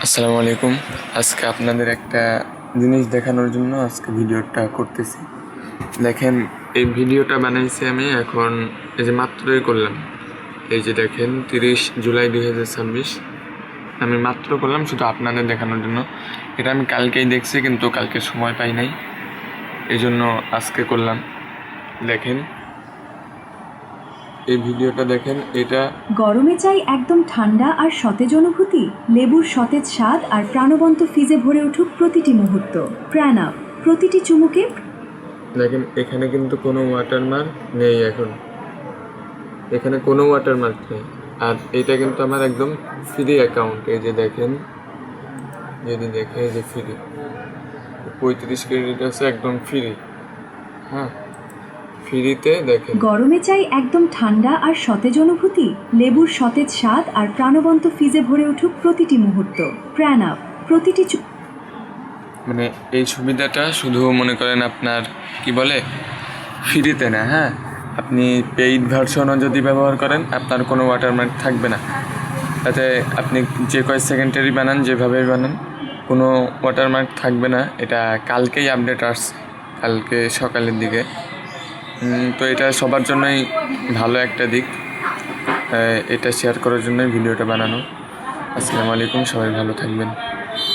আসসালামু আলাইকুম। আজকে আপনাদের একটা জিনিস দেখানোর জন্য আজকে ভিডিওটা করতেছি। দেখেন, এই ভিডিওটা বানাইছি আমি এখন এই যে মাত্রই করলাম। এই যে দেখেন 30 জুলাই 2026 আমি মাত্র করলাম শুধু আপনাদের দেখানোর জন্য। এটা আমি কালকেই দেখছি কিন্তু কালকে সময় পাই নাই, এই জন্য আজকে করলাম। দেখেন এই ভিডিওটা দেখেন। এটা গরমে চাই একদম ঠান্ডা আর সতেজ অনুভূতি, লেবুর সতেজ স্বাদ আর প্রাণবন্ত ফিজে ভরে উঠুক প্রতিটি মুহূর্ত। প্রাণাপ, প্রতিটি চুমুকে। দেখেন এখানে কিন্তু কোনো ওয়াটারমার্ক নেই, এখানে কোনো ওয়াটারমার্ক নেই। আর এটা কিন্তু আমার একদম ফ্রি অ্যাকাউন্ট। এই যে দেখেন, যদি দেখে এই যে ফ্রি 35 ক্রেডিট আছে, একদম ফ্রি। হ্যাঁ, ফ্রিতে দেখেন। গরমে চাই একদম ঠান্ডা আর সতেজ অনুভূতি, লেবুর সতেজ স্বাদ আর প্রাণবন্ত ফিজে ভরে উঠুক প্রতিটি মুহূর্ত। প্রাণাপ, প্রতিটি মানে এই সুবিধাটা শুধু মনে করেন আপনার কি বলে ফ্রিতে না, হ্যাঁ, আপনি পেইড ভার্সনও যদি ব্যবহার করেন আপনার কোনো ওয়াটারমার্ক থাকবে না। তাতে আপনি যে কয় সেকেন্ডারি বানান, যেভাবেই বানান, কোনো ওয়াটারমার্ক থাকবে না। এটা কালকেই আপডেট আসছে, কালকে সকালের দিকে। তো এটা সবার জন্যই ভালো একটা দিক। এটা শেয়ার করার জন্যই ভিডিওটা বানানো। আসসালামু আলাইকুম, সবাই ভালো থাকবেন।